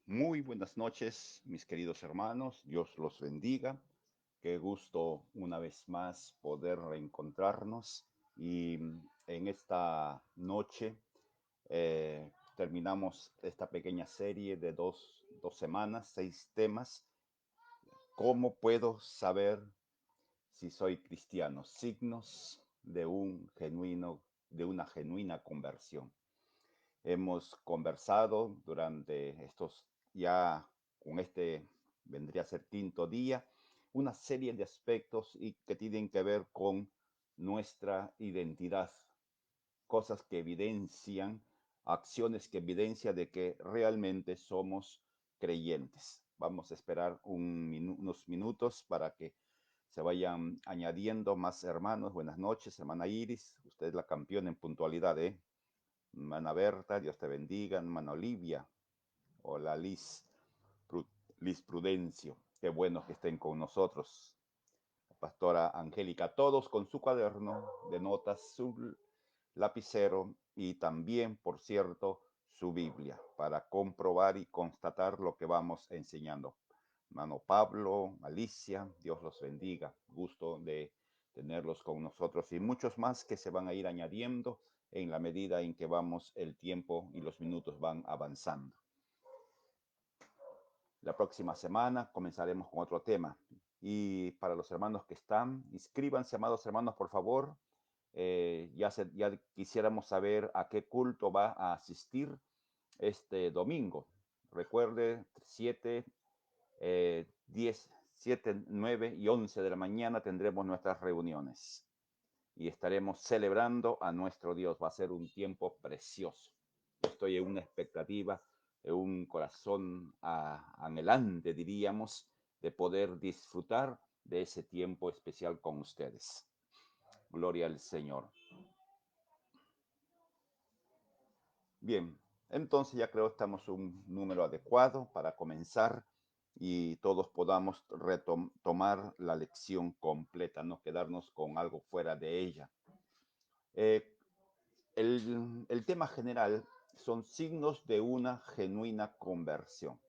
Muy buenas noches, mis queridos hermanos. Dios los bendiga. Qué gusto una vez más poder reencontrarnos. Y en esta noche terminamos esta pequeña serie de dos semanas, 6 temas. ¿Cómo puedo saber si soy cristiano? Signos de una genuina conversión. Hemos conversado durante estos ya, con este vendría a ser quinto día, una serie de aspectos y que tienen que ver con nuestra identidad, cosas que evidencian, acciones que evidencian de que realmente somos creyentes. Vamos a esperar unos minutos para que se vayan añadiendo más hermanos. Buenas noches, hermana Iris. Usted es la campeona en puntualidad, ¿eh? Hermana Berta, Dios te bendiga. Hermana Olivia, hola Liz, Liz Prudencio, qué bueno que estén con nosotros. La pastora Angélica, todos con su cuaderno de notas, su lapicero y también, por cierto, su Biblia para comprobar y constatar lo que vamos enseñando. Hermano Pablo, Alicia, Dios los bendiga. Gusto de tenerlos con nosotros y muchos más que se van a ir añadiendo en la medida en que vamos el tiempo y los minutos van avanzando. La próxima semana comenzaremos con otro tema. Y para los hermanos que están, inscríbanse, amados hermanos, por favor. Ya quisiéramos saber a qué culto va a asistir este domingo. Recuerde, 10, 7, 9 y 11 de la mañana tendremos nuestras reuniones y estaremos celebrando a nuestro Dios. Va a ser un tiempo precioso. Estoy en una expectativa, en un corazón anhelante, diríamos, de poder disfrutar de ese tiempo especial con ustedes. Gloria al Señor. Bien, entonces ya creo que estamos un número adecuado para comenzar y todos podamos retomar la lección completa, no quedarnos con algo fuera de ella. Eh, el tema general son signos de una genuina conversión.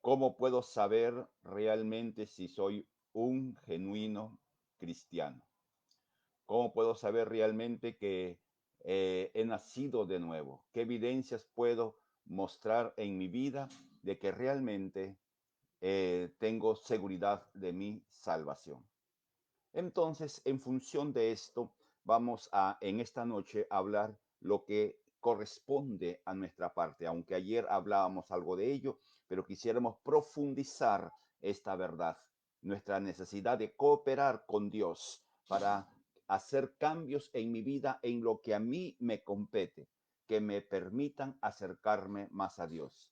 ¿Cómo puedo saber realmente si soy un genuino cristiano? ¿Cómo puedo saber realmente que he nacido de nuevo? ¿Qué evidencias puedo mostrar en mi vida de que realmente tengo seguridad de mi salvación? Entonces, en función de esto, vamos a en esta noche hablar lo que corresponde a nuestra parte, aunque ayer hablábamos algo de ello, pero quisiéramos profundizar esta verdad, nuestra necesidad de cooperar con Dios para hacer cambios en mi vida en lo que a mí me compete, que me permitan acercarme más a Dios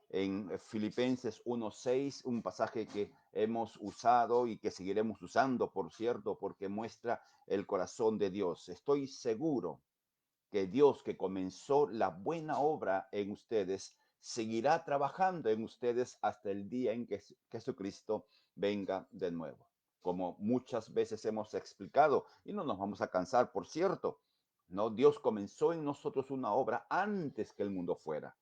en Filipenses 1:6, un pasaje que hemos usado y que seguiremos usando, por cierto, porque muestra el corazón de Dios. Estoy seguro que Dios que comenzó la buena obra en ustedes, seguirá trabajando en ustedes hasta el día en que Jesucristo venga de nuevo. Como muchas veces hemos explicado, y no nos vamos a cansar, por cierto, ¿no? Dios comenzó en nosotros una obra antes que el mundo fuera.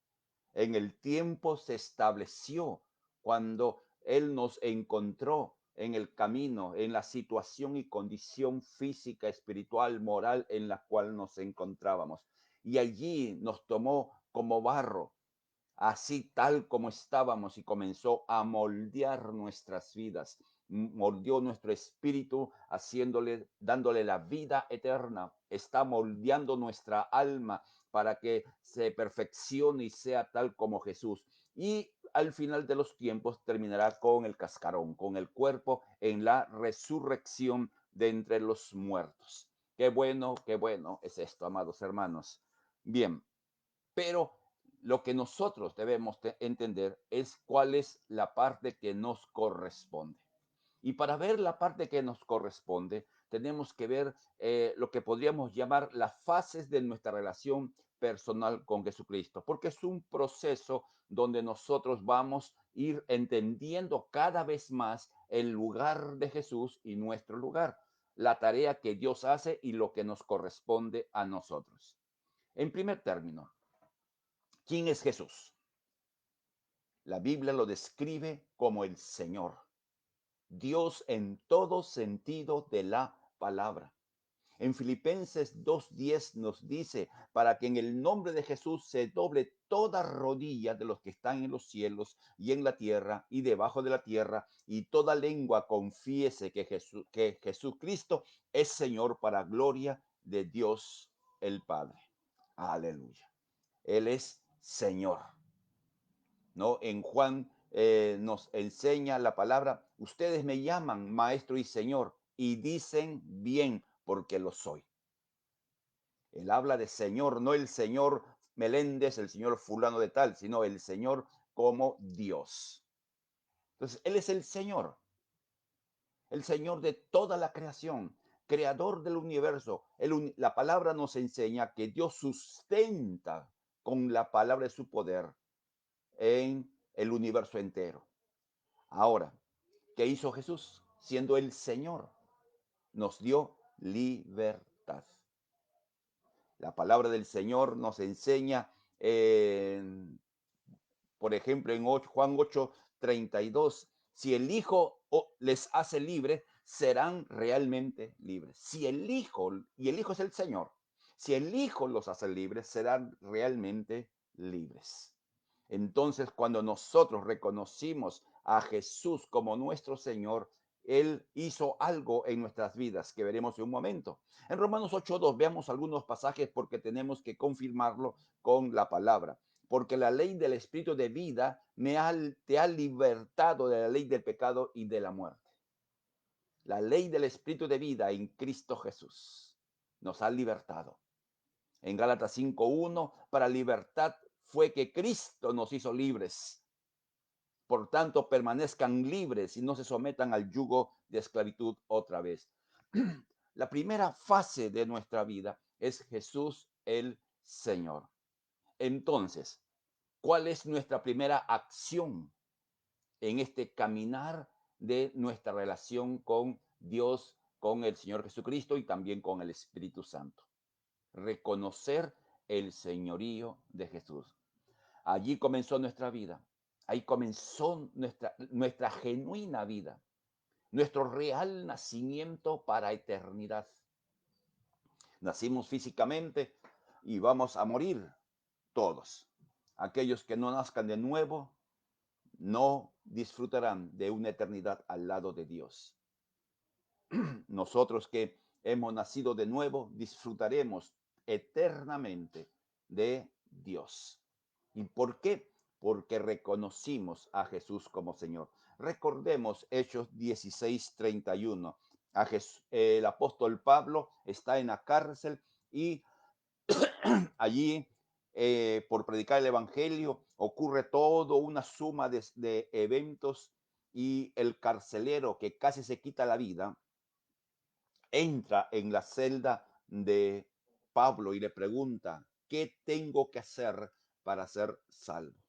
En el tiempo se estableció cuando Él nos encontró en el camino, en la situación y condición física, espiritual, moral en la cual nos encontrábamos. Y allí nos tomó como barro, así tal como estábamos, y comenzó a moldear nuestras vidas, moldeó nuestro espíritu, dándole la vida eterna, está moldeando nuestra alma para que se perfeccione y sea tal como Jesús. Y al final de los tiempos terminará con el cascarón, con el cuerpo en la resurrección de entre los muertos. Qué bueno es esto, amados hermanos. Bien, pero lo que nosotros debemos entender es cuál es la parte que nos corresponde. Y para ver la parte que nos corresponde, tenemos que ver lo que podríamos llamar las fases de nuestra relación personal con Jesucristo, porque es un proceso donde nosotros vamos a ir entendiendo cada vez más el lugar de Jesús y nuestro lugar, la tarea que Dios hace y lo que nos corresponde a nosotros. En primer término, ¿quién es Jesús? La Biblia lo describe como el Señor, Dios en todo sentido de la palabra. En Filipenses 2:10 nos dice, para que en el nombre de Jesús se doble toda rodilla de los que están en los cielos y en la tierra y debajo de la tierra, y toda lengua confiese que Jesucristo es Señor, para gloria de Dios el Padre. Aleluya. Él es Señor, ¿no? En Juan nos enseña la palabra, ustedes me llaman maestro y Señor, y dicen bien, porque lo soy. Él habla de Señor, no el Señor Meléndez, el Señor fulano de tal, sino el Señor como Dios. Entonces, Él es el Señor de toda la creación, creador del universo. La palabra nos enseña que Dios sustenta con la palabra de su poder en el universo entero. Ahora, ¿qué hizo Jesús? Siendo el Señor, nos dio libertad. La palabra del Señor nos enseña, por ejemplo, en Juan 8:32, si el Hijo les hace libres, serán realmente libres. Si el Hijo, y el Hijo es el Señor, si el Hijo los hace libres, serán realmente libres. Entonces, cuando nosotros reconocimos a Jesús como nuestro Señor, Él hizo algo en nuestras vidas que veremos en un momento. En Romanos 8:2 veamos algunos pasajes porque tenemos que confirmarlo con la palabra. Porque la ley del Espíritu de vida te ha libertado de la ley del pecado y de la muerte. La ley del Espíritu de vida en Cristo Jesús nos ha libertado. En Gálatas 5:1, para libertad fue que Cristo nos hizo libres. Por tanto, permanezcan libres y no se sometan al yugo de esclavitud otra vez. La primera fase de nuestra vida es Jesús el Señor. Entonces, ¿cuál es nuestra primera acción en este caminar de nuestra relación con Dios, con el Señor Jesucristo y también con el Espíritu Santo? Reconocer el señorío de Jesús. Allí comenzó nuestra vida. Ahí comenzó nuestra genuina vida, nuestro real nacimiento para eternidad. Nacimos físicamente y vamos a morir todos. Aquellos que no nazcan de nuevo no disfrutarán de una eternidad al lado de Dios. Nosotros que hemos nacido de nuevo disfrutaremos eternamente de Dios. ¿Y por qué? Porque reconocimos a Jesús como Señor. Recordemos Hechos 16:31. El apóstol Pablo está en la cárcel y allí, por predicar el Evangelio, ocurre toda una suma de eventos y el carcelero que casi se quita la vida entra en la celda de Pablo y le pregunta, ¿qué tengo que hacer para ser salvo?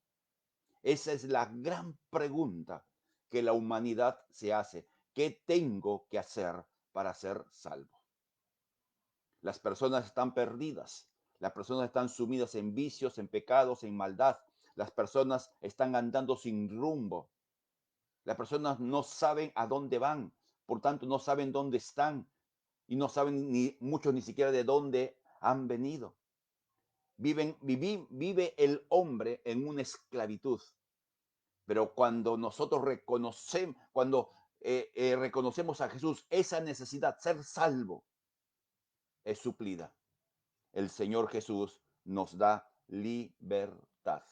Esa es la gran pregunta que la humanidad se hace. ¿Qué tengo que hacer para ser salvo? Las personas están perdidas. Las personas están sumidas en vicios, en pecados, en maldad. Las personas están andando sin rumbo. Las personas no saben a dónde van. Por tanto, no saben dónde están. Y no saben muchos ni siquiera de dónde han venido. Vive el hombre en una esclavitud. Pero cuando nosotros reconocemos a Jesús, esa necesidad, ser salvo, es suplida. El Señor Jesús nos da libertad,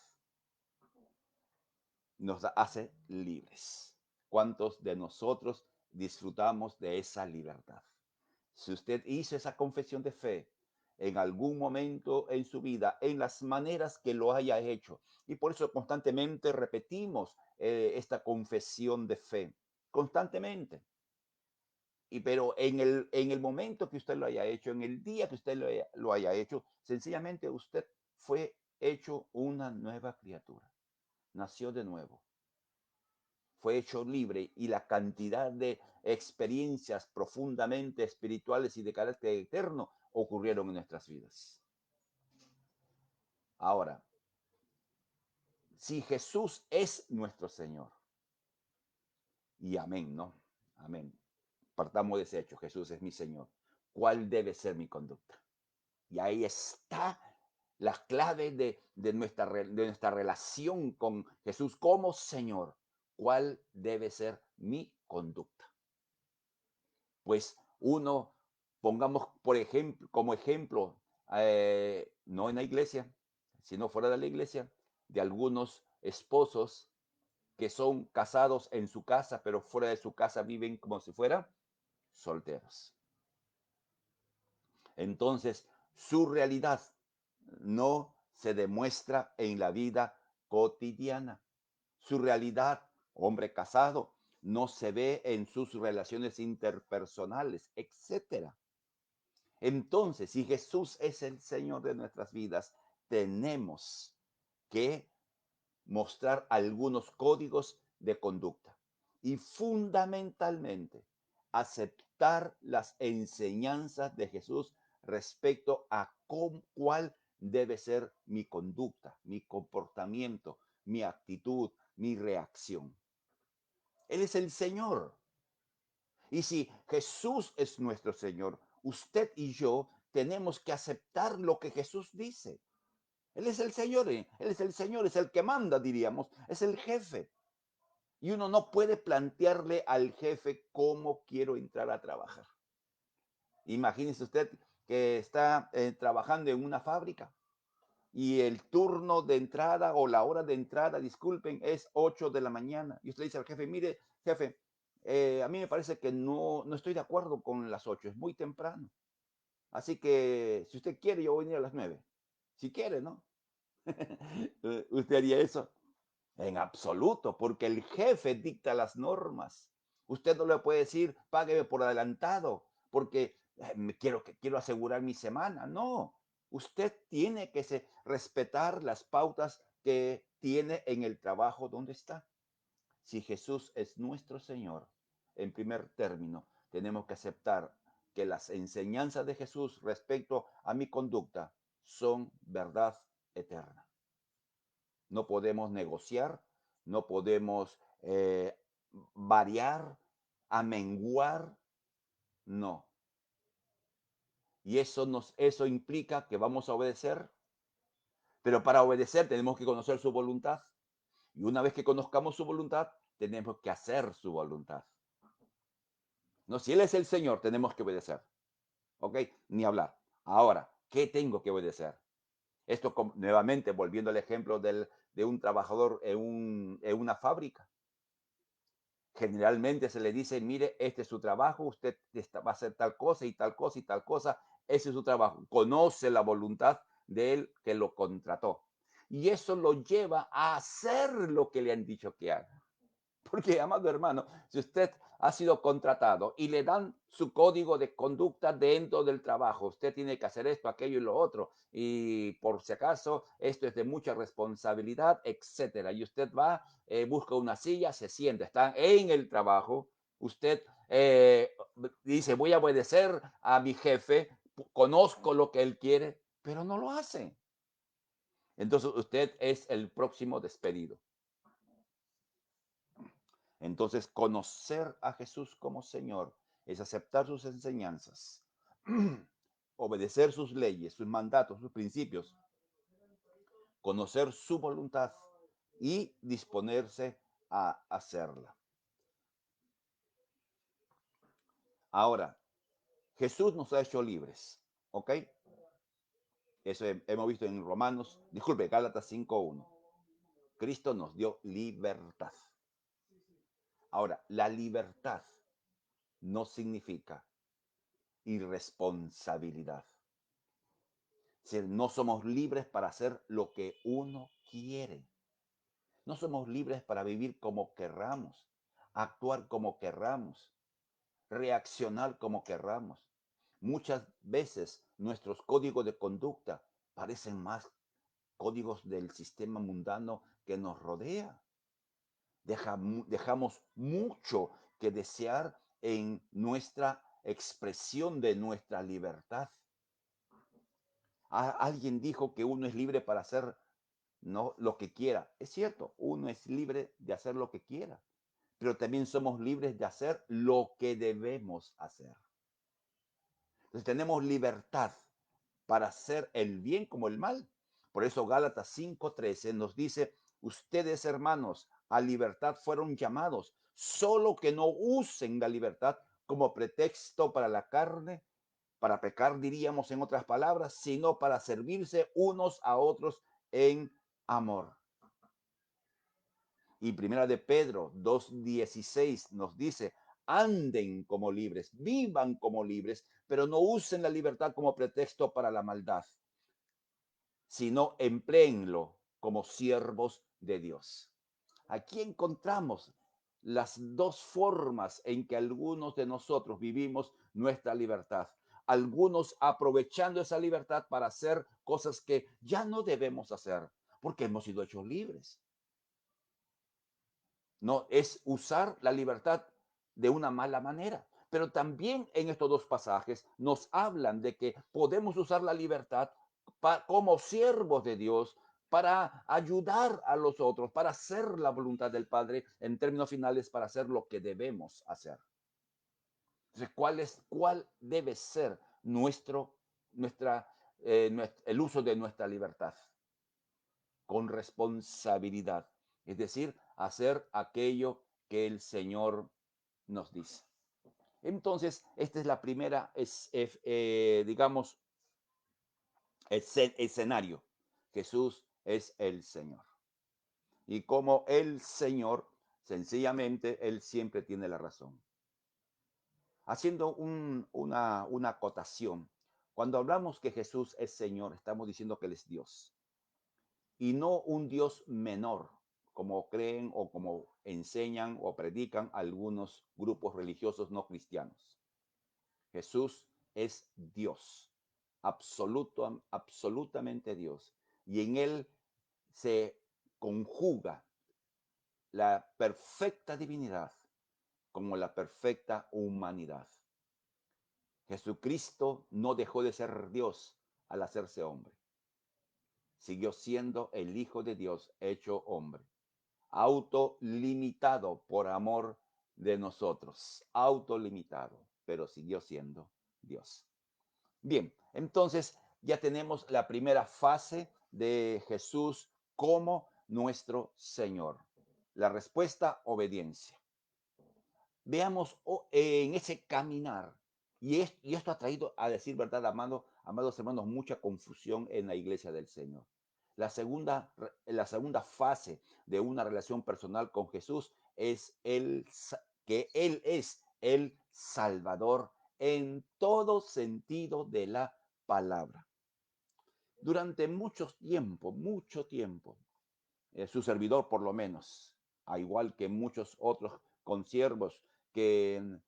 hace libres. ¿Cuántos de nosotros disfrutamos de esa libertad? Si usted hizo esa confesión de fe en algún momento en su vida, en las maneras que lo haya hecho, y por eso constantemente repetimos esta confesión de fe, constantemente. Pero en el momento que usted lo haya hecho, en el día que usted lo haya hecho, sencillamente usted fue hecho una nueva criatura, nació de nuevo, fue hecho libre y la cantidad de experiencias profundamente espirituales y de carácter eterno ocurrieron en nuestras vidas. Ahora, si Jesús es nuestro Señor, y amén, ¿no? Amén. Partamos de ese hecho, Jesús es mi Señor. ¿Cuál debe ser mi conducta? Y ahí está la clave de nuestra relación con Jesús como Señor. ¿Cuál debe ser mi conducta? Pues uno, pongamos por ejemplo, como ejemplo, no en la iglesia, sino fuera de la iglesia, de algunos esposos que son casados en su casa, pero fuera de su casa viven como si fueran solteros. Entonces, su realidad no se demuestra en la vida cotidiana. Su realidad, hombre casado, no se ve en sus relaciones interpersonales, etcétera. Entonces, si Jesús es el Señor de nuestras vidas, tenemos que mostrar algunos códigos de conducta y fundamentalmente aceptar las enseñanzas de Jesús respecto a cuál debe ser mi conducta, mi comportamiento, mi actitud, mi reacción. Él es el Señor. Y si Jesús es nuestro Señor, usted y yo tenemos que aceptar lo que Jesús dice. Él es el Señor, Él es el Señor, es el que manda, diríamos, es el jefe. Y uno no puede plantearle al jefe cómo quiero entrar a trabajar. Imagínese usted que está trabajando en una fábrica y el turno de entrada o la hora de entrada, disculpen, es 8 de la mañana. Y usted dice al jefe, mire, jefe, a mí me parece que no estoy de acuerdo con las 8, es muy temprano. Así que si usted quiere, yo voy a venir a las 9. Si quiere, ¿no? ¿Usted haría eso? En absoluto, porque el jefe dicta las normas. Usted no le puede decir, págueme por adelantado, porque quiero asegurar mi semana. No, usted tiene que respetar las pautas que tiene en el trabajo donde está. Si Jesús es nuestro Señor, en primer término, tenemos que aceptar que las enseñanzas de Jesús respecto a mi conducta son verdad eterna. No podemos negociar, no podemos variar, amenguar, no. Y eso implica que vamos a obedecer, pero para obedecer tenemos que conocer su voluntad. Y una vez que conozcamos su voluntad, tenemos que hacer su voluntad. No, si Él es el Señor, tenemos que obedecer. ¿Ok? Ni hablar. Ahora, ¿qué tengo que obedecer? Esto nuevamente, volviendo al ejemplo de un trabajador en una fábrica. Generalmente se le dice, mire, este es su trabajo, usted va a hacer tal cosa y tal cosa y tal cosa, ese es su trabajo. Conoce la voluntad de él que lo contrató. Y eso lo lleva a hacer lo que le han dicho que haga. Porque, amado hermano, si usted ha sido contratado y le dan su código de conducta dentro del trabajo, usted tiene que hacer esto, aquello y lo otro, y por si acaso esto es de mucha responsabilidad, etcétera. Y usted va, busca una silla, se sienta, está en el trabajo, usted dice, voy a obedecer a mi jefe, conozco lo que él quiere, pero no lo hace. Entonces usted es el próximo despedido. Entonces, conocer a Jesús como Señor es aceptar sus enseñanzas, obedecer sus leyes, sus mandatos, sus principios, conocer su voluntad y disponerse a hacerla. Ahora, Jesús nos ha hecho libres, ¿ok? Eso hemos visto en Romanos, disculpe, Gálatas 5:1. Cristo nos dio libertad. Ahora, la libertad no significa irresponsabilidad. No somos libres para hacer lo que uno quiere. No somos libres para vivir como querramos, actuar como querramos, reaccionar como querramos. Muchas veces nuestros códigos de conducta parecen más códigos del sistema mundano que nos rodea. Dejamos mucho que desear en nuestra expresión de nuestra libertad. Alguien dijo que uno es libre para hacer no lo que quiera. Es cierto, uno es libre de hacer lo que quiera, pero también somos libres de hacer lo que debemos hacer. Entonces tenemos libertad para hacer el bien como el mal. Por eso Gálatas 5:13 nos dice, ustedes hermanos, a libertad fueron llamados, solo que no usen la libertad como pretexto para la carne, para pecar, diríamos en otras palabras, sino para servirse unos a otros en amor. Y primera de Pedro 2:16 nos dice, anden como libres, vivan como libres, pero no usen la libertad como pretexto para la maldad, sino empléenlo como siervos de Dios. Aquí encontramos las dos formas en que algunos de nosotros vivimos nuestra libertad. Algunos aprovechando esa libertad para hacer cosas que ya no debemos hacer, porque hemos sido hechos libres. No es usar la libertad de una mala manera. Pero también en estos dos pasajes nos hablan de que podemos usar la libertad como siervos de Dios para ayudar a los otros, para hacer la voluntad del Padre, en términos finales, para hacer lo que debemos hacer. Entonces, ¿cuál debe ser el uso de nuestra libertad? Con responsabilidad, es decir, hacer aquello que el Señor nos dice. Entonces, esta es la primera, digamos, escenario. Jesús es el Señor. Y como el Señor, sencillamente, Él siempre tiene la razón. Haciendo una acotación, cuando hablamos que Jesús es Señor, estamos diciendo que Él es Dios. Y no un Dios menor, como creen o como enseñan o predican algunos grupos religiosos no cristianos. Jesús es Dios, absolutamente Dios. Y en Él se conjuga la perfecta divinidad como la perfecta humanidad. Jesucristo no dejó de ser Dios al hacerse hombre. Siguió siendo el Hijo de Dios hecho hombre, autolimitado por amor de nosotros, autolimitado, pero siguió siendo Dios. Bien, entonces ya tenemos la primera fase de Jesús como nuestro Señor. La respuesta, obediencia. Veamos en ese caminar, y esto ha traído, a decir verdad, amados hermanos, mucha confusión en la iglesia del Señor. La segunda fase de una relación personal con Jesús es que Él es el Salvador en todo sentido de la palabra. Durante mucho tiempo, su servidor por lo menos, a igual que muchos otros consiervos que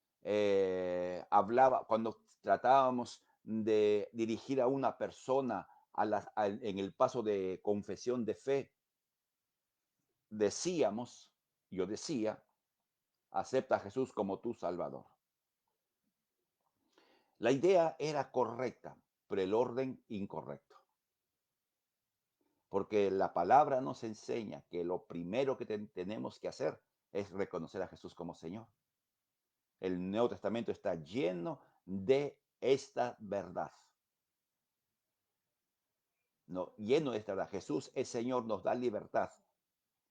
hablaba, cuando tratábamos de dirigir a una persona en el paso de confesión de fe, yo decía, acepta a Jesús como tu Salvador. La idea era correcta, pero el orden incorrecto. Porque la palabra nos enseña que lo primero que tenemos que hacer es reconocer a Jesús como Señor. El Nuevo Testamento está lleno de esta verdad. No, lleno de esta verdad. Jesús es Señor, nos da libertad.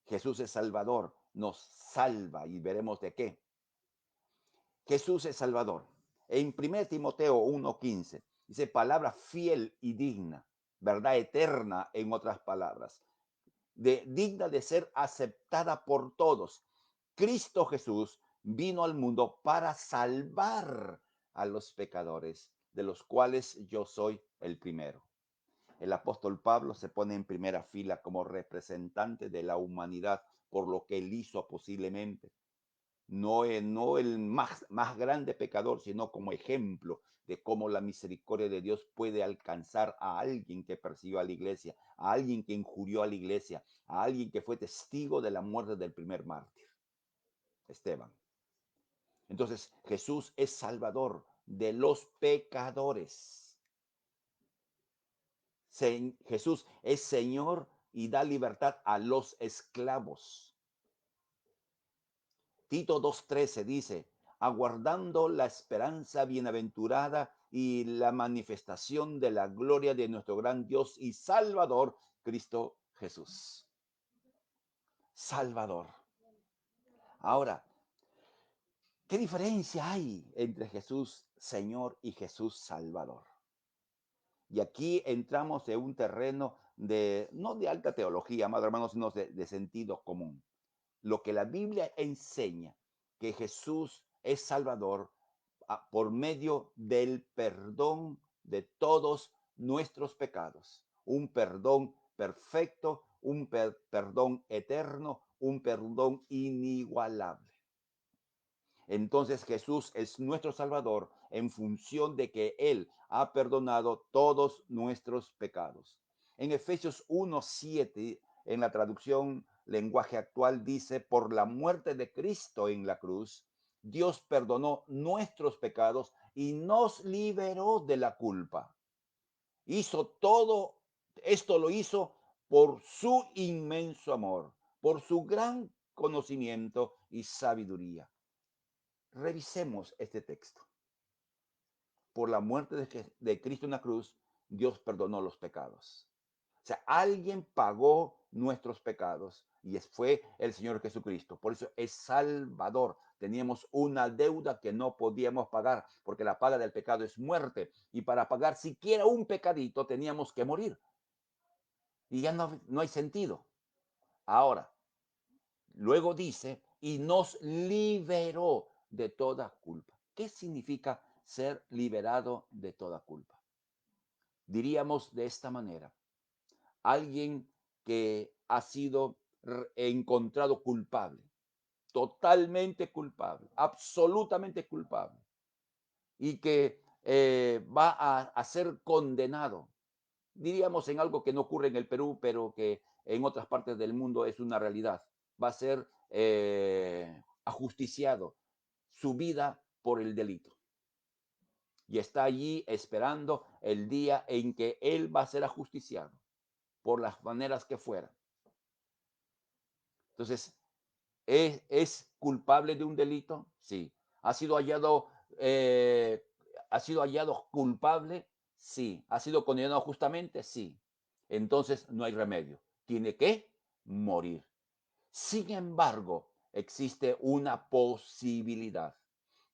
Jesús es Salvador, nos salva y veremos de qué. Jesús es Salvador. En 1 Timoteo 1:15 dice palabra fiel y digna, verdad eterna en otras palabras, digna de ser aceptada por todos. Cristo Jesús vino al mundo para salvar a los pecadores, de los cuales yo soy el primero. El apóstol Pablo se pone en primera fila como representante de la humanidad por lo que él hizo posiblemente. No el más grande pecador, sino como ejemplo de cómo la misericordia de Dios puede alcanzar a alguien que persiguió a la iglesia, a alguien que injurió a la iglesia, a alguien que fue testigo de la muerte del primer mártir, Esteban. Entonces, Jesús es Salvador de los pecadores. Jesús es Señor y da libertad a los esclavos. Tito 2:13 dice, aguardando la esperanza bienaventurada y la manifestación de la gloria de nuestro gran Dios y Salvador, Cristo Jesús. Salvador. Ahora, ¿qué diferencia hay entre Jesús Señor y Jesús Salvador? Y aquí entramos en un terreno de, no de alta teología, amados hermanos, sino de sentido común. Lo que la Biblia enseña, que Jesús es Salvador por medio del perdón de todos nuestros pecados. Un perdón perfecto, un perdón eterno, un perdón inigualable. Entonces Jesús es nuestro Salvador en función de que Él ha perdonado todos nuestros pecados. En Efesios 1:7, en la traducción lenguaje actual, dice, por la muerte de Cristo en la cruz, Dios perdonó nuestros pecados y nos liberó de la culpa. Hizo todo, esto lo hizo por su inmenso amor, por su gran conocimiento y sabiduría. Revisemos este texto. Por la muerte de Cristo en la cruz, Dios perdonó los pecados. O sea, alguien pagó nuestros pecados y fue el Señor Jesucristo. Por eso es Salvador. Teníamos una deuda que no podíamos pagar porque la paga del pecado es muerte. Y para pagar siquiera un pecadito teníamos que morir. Y ya no hay sentido. Ahora, luego dice, y nos liberó de toda culpa. ¿Qué significa ser liberado de toda culpa? Diríamos de esta manera, alguien que ha sido encontrado culpable, totalmente culpable, absolutamente culpable, y que va a ser condenado. Diríamos en algo que no ocurre en el Perú, pero que en otras partes del mundo es una realidad. Va a ser ajusticiado su vida por el delito. Y está allí esperando el día en que él va a ser ajusticiado, por las maneras que fueran. Entonces, ¿es culpable de un delito? Sí. Eh, ¿Ha sido hallado culpable? Sí. ¿Ha sido condenado justamente? Sí. Entonces no hay remedio. Tiene que morir. Sin embargo, existe una posibilidad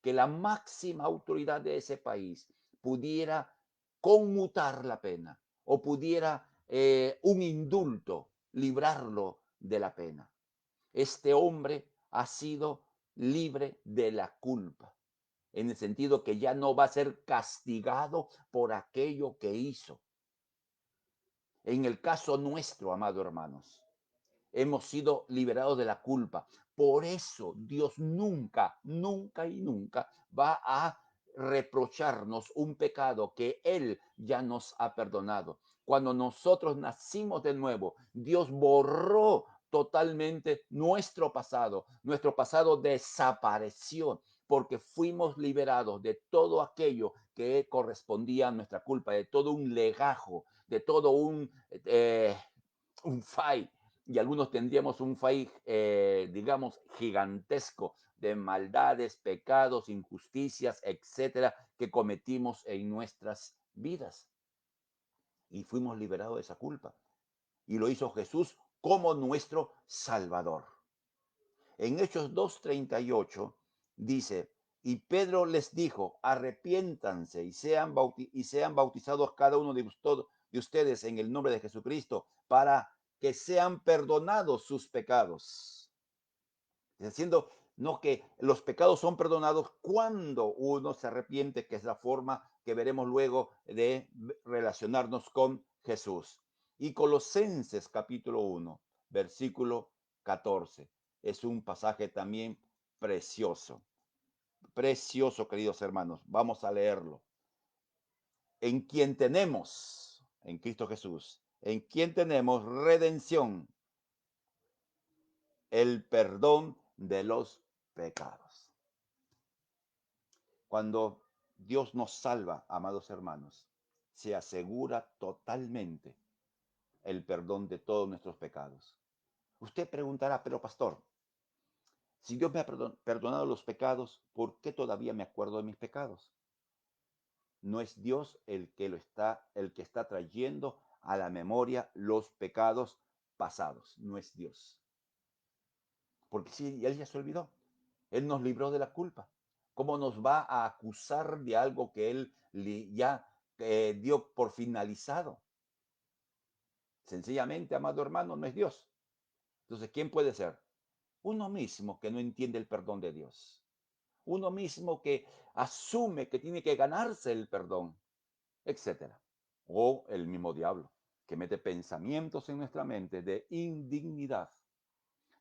que la máxima autoridad de ese país pudiera conmutar la pena o pudiera un indulto librarlo de la pena. Este hombre ha sido libre de la culpa, en el sentido que ya no va a ser castigado por aquello que hizo. En el caso nuestro, amados hermanos, hemos sido liberados de la culpa. Por eso Dios nunca, nunca y nunca va a reprocharnos un pecado que Él ya nos ha perdonado. Cuando nosotros nacimos de nuevo, Dios borró totalmente nuestro pasado. Nuestro pasado desapareció porque fuimos liberados de todo aquello que correspondía a nuestra culpa, de todo un legajo, de todo un FAI, y algunos tendríamos un FAI, digamos, gigantesco de maldades, pecados, injusticias, etcétera, que cometimos en nuestras vidas. Y fuimos liberados de esa culpa. Y lo hizo Jesús como nuestro Salvador. En Hechos 2:38 dice, y Pedro les dijo, arrepiéntanse y sean bautizados cada uno de ustedes en el nombre de Jesucristo para que sean perdonados sus pecados. Diciendo, no, que los pecados son perdonados cuando uno se arrepiente, que es la forma que veremos luego de relacionarnos con Jesús. Y Colosenses capítulo 1, versículo 14. Es un pasaje también precioso. Precioso, queridos hermanos. Vamos a leerlo. En quien tenemos, en Cristo Jesús, en quien tenemos redención, el perdón de los pecados. Cuando Dios nos salva, amados hermanos, se asegura totalmente el perdón de todos nuestros pecados. Usted preguntará, pero pastor, si Dios me ha perdonado los pecados, ¿por qué todavía me acuerdo de mis pecados? No es Dios el que está trayendo a la memoria los pecados pasados, no es Dios. Porque si Él ya se olvidó, Él nos libró de la culpa. ¿Cómo nos va a acusar de algo que Él ya dio por finalizado? Sencillamente, amado hermano, no es Dios. Entonces, ¿quién puede ser? Uno mismo que no entiende el perdón de Dios. Uno mismo que asume que tiene que ganarse el perdón, etcétera. O el mismo diablo, que mete pensamientos en nuestra mente de indignidad.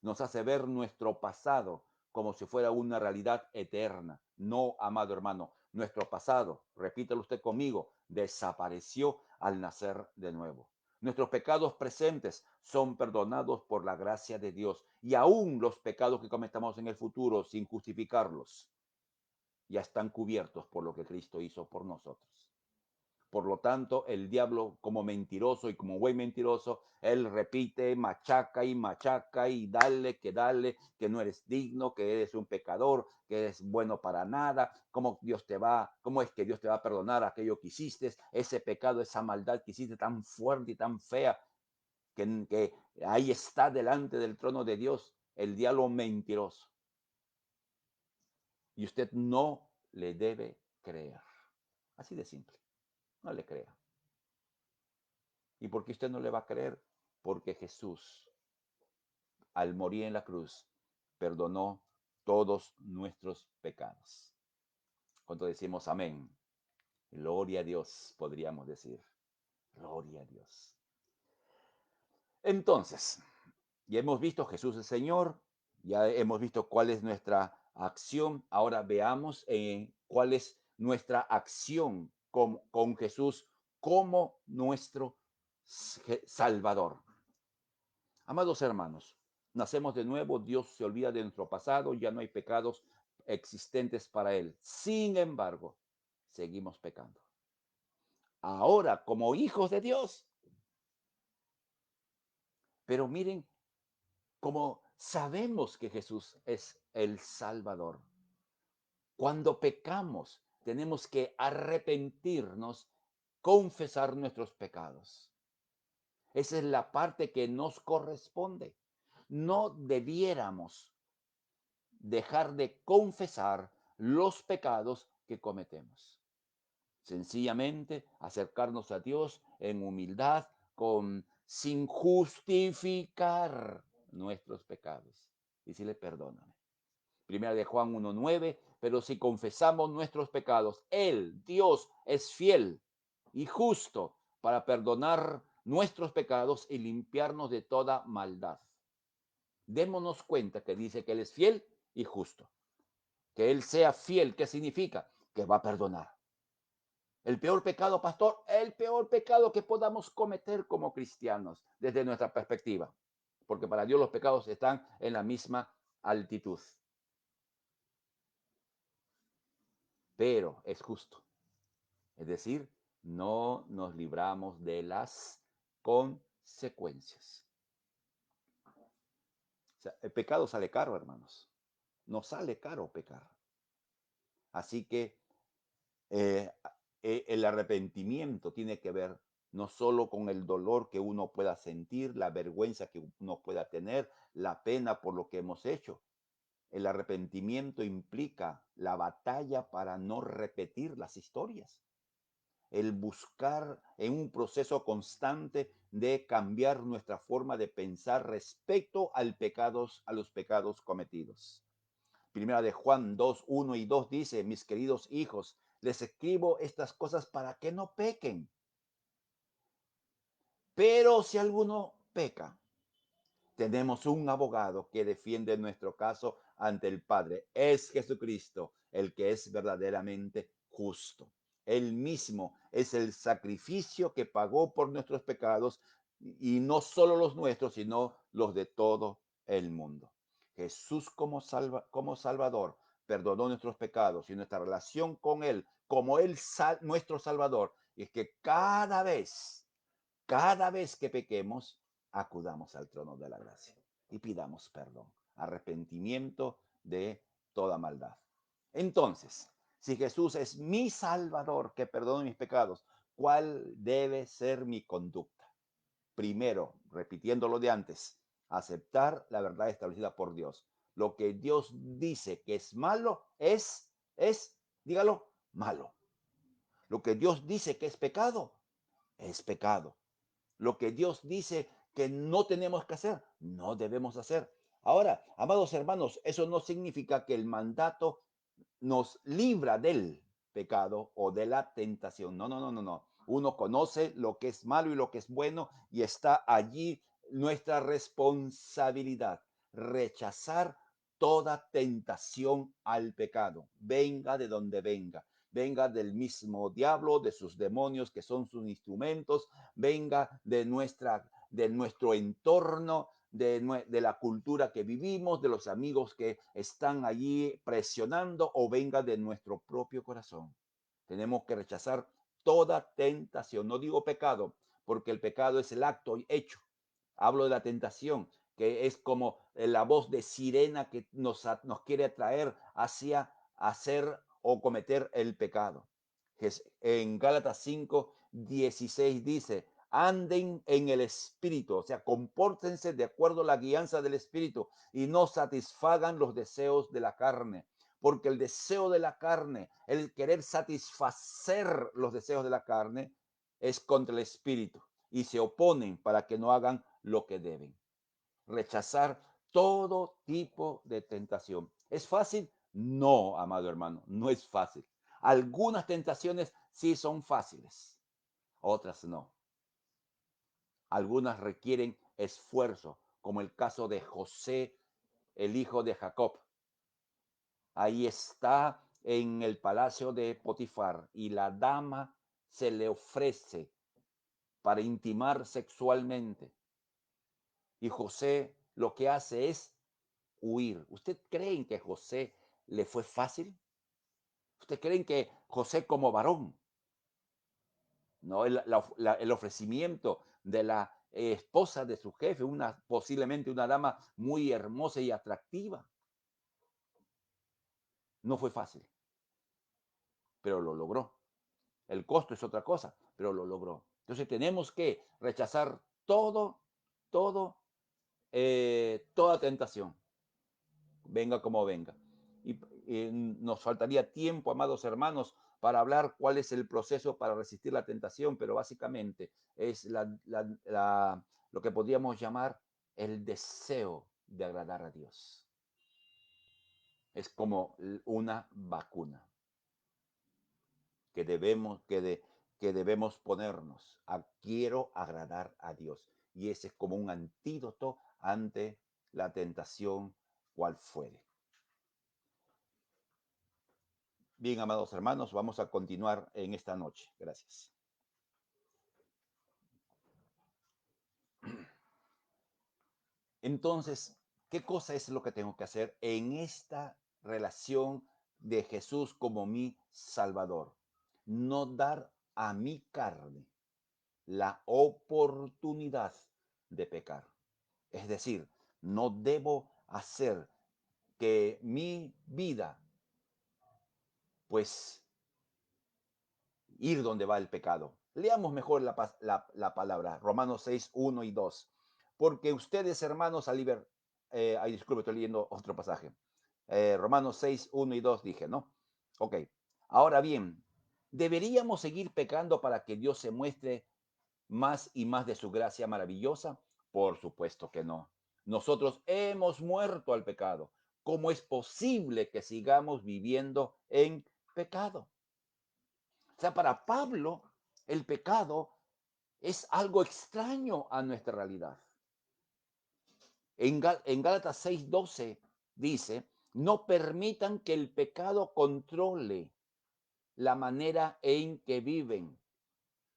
Nos hace ver nuestro pasado como si fuera una realidad eterna. No, amado hermano, nuestro pasado, repítelo usted conmigo, desapareció al nacer de nuevo. Nuestros pecados presentes son perdonados por la gracia de Dios y aún los pecados que cometamos en el futuro sin justificarlos ya están cubiertos por lo que Cristo hizo por nosotros. Por lo tanto, el diablo, como mentiroso y como buen mentiroso, él repite, machaca y dale, que no eres digno, que eres un pecador, que eres bueno para nada, cómo es que Dios te va a perdonar aquello que hiciste, ese pecado, esa maldad que hiciste tan fuerte y tan fea, que ahí está delante del trono de Dios, el diablo mentiroso. Y usted no le debe creer. Así de simple, no le crea. ¿Y por qué usted no le va a creer? Porque Jesús, al morir en la cruz, perdonó todos nuestros pecados. Cuando decimos amén, gloria a Dios, podríamos decir. Gloria a Dios. Entonces, ya hemos visto Jesús el Señor, ya hemos visto cuál es nuestra acción. Ahora veamos cuál es nuestra acción con Jesús como nuestro Salvador. Amados hermanos, nacemos de nuevo, Dios se olvida de nuestro pasado, ya no hay pecados existentes para Él. Sin embargo, seguimos pecando. Ahora, como hijos de Dios, pero miren cómo sabemos que Jesús es el Salvador. Cuando pecamos, tenemos que arrepentirnos, confesar nuestros pecados. Esa es la parte que nos corresponde. No debiéramos dejar de confesar los pecados que cometemos. Sencillamente acercarnos a Dios en humildad, sin justificar nuestros pecados. Y decirle, perdóname. Primera de Juan 1:9, pero si confesamos nuestros pecados, Él, Dios, es fiel y justo para perdonar nuestros pecados y limpiarnos de toda maldad. Démonos cuenta que dice que Él es fiel y justo. Que Él sea fiel, ¿qué significa? Que va a perdonar. El peor pecado, pastor, el peor pecado que podamos cometer como cristianos desde nuestra perspectiva. Porque para Dios los pecados están en la misma altitud. Pero es justo. Es decir, no nos libramos de las consecuencias. O sea, el pecado sale caro, hermanos. No sale caro pecar. Así que eh, el arrepentimiento tiene que ver no solo con el dolor que uno pueda sentir, la vergüenza que uno pueda tener, la pena por lo que hemos hecho. El arrepentimiento implica la batalla para no repetir las historias, el buscar en un proceso constante de cambiar nuestra forma de pensar respecto a los pecados cometidos. Primera de Juan 2:1 y 2 dice, mis queridos hijos, les escribo estas cosas para que no pequen. Pero si alguno peca, tenemos un abogado que defiende nuestro caso ante el Padre. Es Jesucristo, el que es verdaderamente justo. Él mismo es el sacrificio que pagó por nuestros pecados y no solo los nuestros, sino los de todo el mundo. Jesús como Salvador perdonó nuestros pecados y nuestra relación con Él, como Él nuestro Salvador, es que cada vez que pequemos, acudamos al trono de la gracia y pidamos perdón, arrepentimiento de toda maldad. Entonces, si Jesús es mi Salvador que perdona mis pecados, ¿cuál debe ser mi conducta? Primero, repitiendo lo de antes, aceptar la verdad establecida por Dios. Lo que Dios dice que es malo dígalo, malo. Lo que Dios dice que es pecado. Lo que Dios dice que no tenemos que hacer, no debemos hacer. Ahora, amados hermanos, eso no significa que el mandato nos libra del pecado o de la tentación. No, no, no, no, no. Uno conoce lo que es malo y lo que es bueno y está allí nuestra responsabilidad. Rechazar toda tentación al pecado, venga de donde venga. Venga del mismo diablo, de sus demonios que son sus instrumentos, venga de nuestro entorno, de la cultura que vivimos, de los amigos que están allí presionando o venga de nuestro propio corazón. Tenemos que rechazar toda tentación. No digo pecado, porque el pecado es el acto hecho. Hablo de la tentación, que es como la voz de sirena que nos quiere atraer hacia hacer o cometer el pecado. En Gálatas 5:16 dice, anden en el Espíritu, o sea, compórtense de acuerdo a la guianza del Espíritu y no satisfagan los deseos de la carne, porque el deseo de la carne, el querer satisfacer los deseos de la carne, es contra el Espíritu y se oponen para que no hagan lo que deben. Rechazar todo tipo de tentación. ¿Es fácil? No, amado hermano, no es fácil. Algunas tentaciones sí son fáciles, otras no. Algunas requieren esfuerzo, como el caso de José, el hijo de Jacob. Ahí está en el palacio de Potifar y la dama se le ofrece para intimar sexualmente. Y José lo que hace es huir. ¿Usted cree que José le fue fácil? ¿Usted cree que José como varón, no el ofrecimiento de la esposa de su jefe, posiblemente una dama muy hermosa y atractiva, no fue fácil, pero lo logró? El costo es otra cosa, pero lo logró. Entonces tenemos que rechazar todo, toda tentación, venga como venga. Y nos faltaría tiempo, amados hermanos, para hablar cuál es el proceso para resistir la tentación, pero básicamente es lo que podríamos llamar el deseo de agradar a Dios. Es como una vacuna que debemos ponernos. Quiero agradar a Dios. Y ese es como un antídoto ante la tentación, cual fuere. Bien, amados hermanos, vamos a continuar en esta noche. Gracias. Entonces, ¿qué cosa es lo que tengo que hacer en esta relación de Jesús como mi Salvador? No dar a mi carne la oportunidad de pecar. Es decir, no debo hacer que mi vida, pues, ir donde va el pecado. Leamos mejor la palabra, Romanos 6, 1 y 2. Porque ustedes, hermanos, disculpe, estoy leyendo otro pasaje. Romanos 6, 1 y 2 dije, ¿no? Ok. Ahora bien, ¿deberíamos seguir pecando para que Dios se muestre más y más de su gracia maravillosa? Por supuesto que no. Nosotros hemos muerto al pecado. ¿Cómo es posible que sigamos viviendo en pecado? O sea, para Pablo, el pecado es algo extraño a nuestra realidad. En Gálatas 6:12 dice, no permitan que el pecado controle la manera en que viven.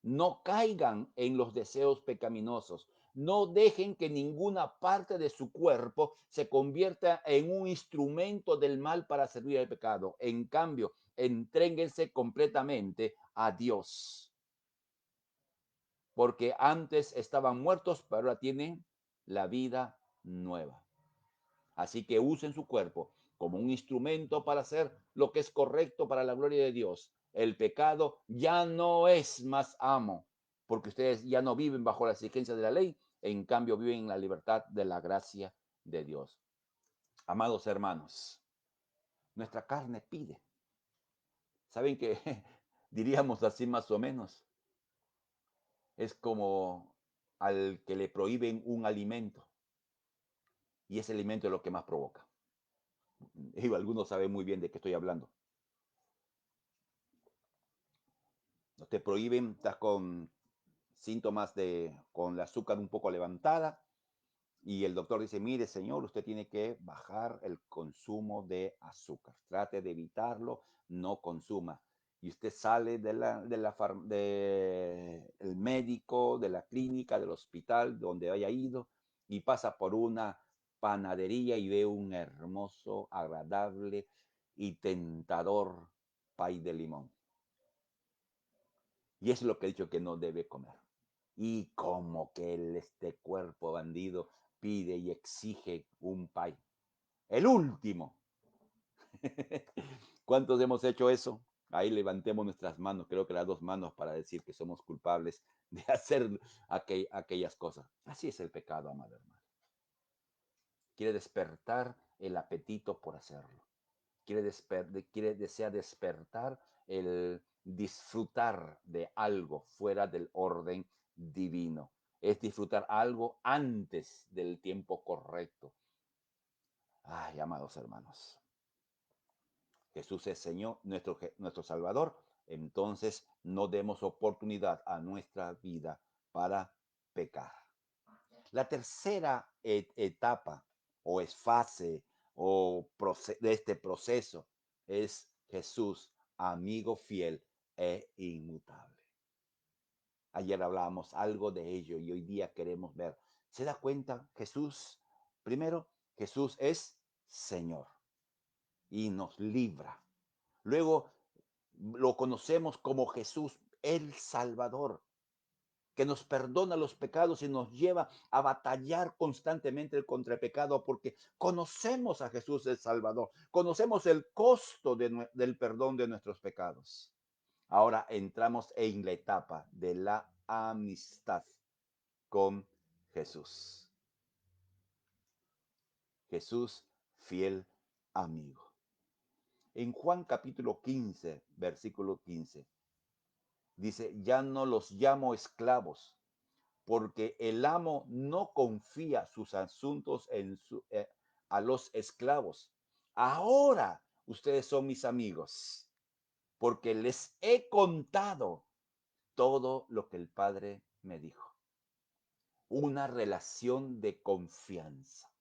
No caigan en los deseos pecaminosos. No dejen que ninguna parte de su cuerpo se convierta en un instrumento del mal para servir al pecado. En cambio, entréguense completamente a Dios. porque antes estaban muertos, pero ahora tienen la vida nueva. Así que usen su cuerpo como un instrumento para hacer lo que es correcto para la gloria de Dios. El pecado ya no es más amo, porque ustedes ya no viven bajo la exigencia de la ley, en cambio viven en la libertad de la gracia de Dios. Amados hermanos, nuestra carne pide. ¿Saben qué? Diríamos así más o menos. Es como al que le prohíben un alimento y ese alimento es lo que más provoca. Y algunos saben muy bien de qué estoy hablando. No te prohíben, estás con síntomas con la azúcar un poco levantada y el doctor dice, mire señor, usted tiene que bajar el consumo de azúcar. Trate de evitarlo, no consuma. Y usted sale el médico, de la clínica, del hospital, donde haya ido, y pasa por una panadería y ve un hermoso, agradable y tentador pay de limón. Y es lo que he dicho que no debe comer. Y como que este cuerpo bandido pide y exige un pay. El último. ¿Cuántos hemos hecho eso? Ahí levantemos nuestras manos, creo que las dos manos para decir que somos culpables de hacer aquellas cosas. Así es el pecado, amado hermano. Quiere despertar el apetito por hacerlo. Desea despertar el disfrutar de algo fuera del orden divino. Es disfrutar algo antes del tiempo correcto. Ay, amados hermanos. Jesús es Señor, nuestro Salvador. Entonces no demos oportunidad a nuestra vida para pecar. La tercera etapa o es fase de este proceso es Jesús, amigo fiel e inmutable. Ayer hablábamos algo de ello y hoy día queremos ver. ¿Se da cuenta? Jesús, primero, Jesús es Señor y nos libra. Luego lo conocemos como Jesús, el Salvador, que nos perdona los pecados y nos lleva a batallar constantemente contra el pecado porque conocemos a Jesús el Salvador, conocemos el costo del perdón de nuestros pecados. Ahora entramos en la etapa de la amistad con Jesús. Jesús, fiel amigo. En Juan capítulo 15, versículo 15, dice, ya no los llamo esclavos, porque el amo no confía sus asuntos a los esclavos. Ahora ustedes son mis amigos, porque les he contado todo lo que el Padre me dijo. Una relación de confianza,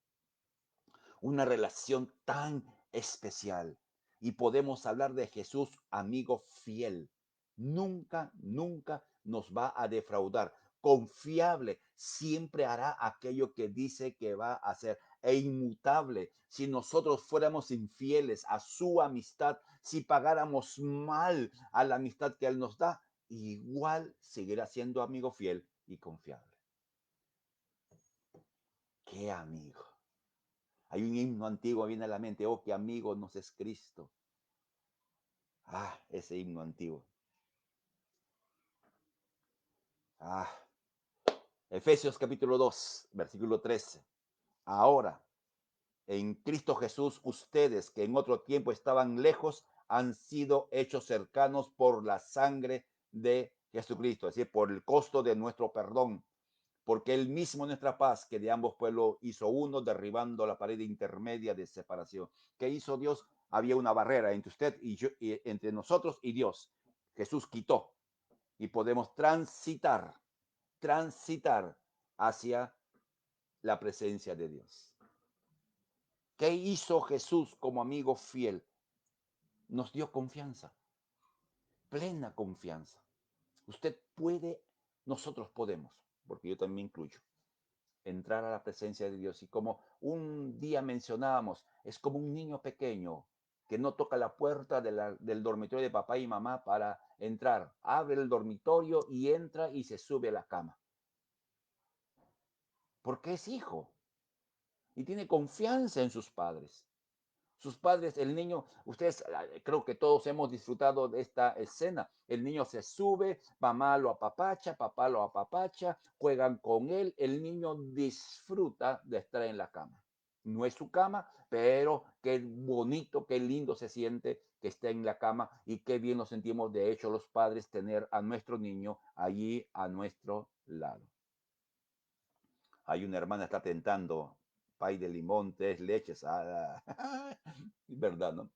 una relación tan especial. Y podemos hablar de Jesús, amigo fiel. Nunca, nunca nos va a defraudar. Confiable, siempre hará aquello que dice que va a hacer. E inmutable, si nosotros fuéramos infieles a su amistad, si pagáramos mal a la amistad que Él nos da, igual seguirá siendo amigo fiel y confiable. ¡Qué amigo! Hay un himno antiguo, viene a la mente, oh, qué amigo nos es Cristo. Ah, ese himno antiguo. Ah, Efesios capítulo 2, versículo 13. Ahora, en Cristo Jesús, ustedes que en otro tiempo estaban lejos, han sido hechos cercanos por la sangre de Jesucristo, es decir, por el costo de nuestro perdón. Porque Él mismo nuestra paz, que de ambos pueblos hizo uno, derribando la pared intermedia de separación. ¿Qué hizo Dios? Había una barrera entre usted y yo, entre nosotros y Dios. Jesús quitó y podemos transitar hacia la presencia de Dios. ¿Qué hizo Jesús como amigo fiel? Nos dio confianza, plena confianza. Usted puede, nosotros podemos, porque yo también incluyo, entrar a la presencia de Dios. Y como un día mencionábamos, es como un niño pequeño que no toca la puerta del dormitorio de papá y mamá para entrar. Abre el dormitorio y entra y se sube a la cama. Porque es hijo y tiene confianza en sus padres. Sus padres, el niño, ustedes, creo que todos hemos disfrutado de esta escena. El niño se sube, mamá lo apapacha, papá lo apapacha, juegan con él. El niño disfruta de estar en la cama. No es su cama, pero qué bonito, qué lindo se siente que esté en la cama y qué bien nos sentimos, de hecho, los padres, tener a nuestro niño allí a nuestro lado. Hay una hermana que está tentando pay de limón, tres leches. ¿Verdad, no?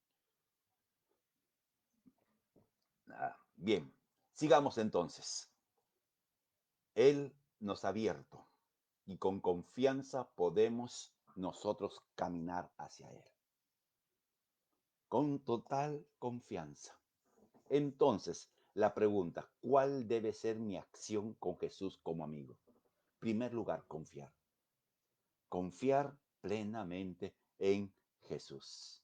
Bien, sigamos entonces. Él nos ha abierto y con confianza podemos nosotros caminar hacia Él. Con total confianza. Entonces, la pregunta, ¿cuál debe ser mi acción con Jesús como amigo? En primer lugar, confiar. Confiar plenamente en Jesús.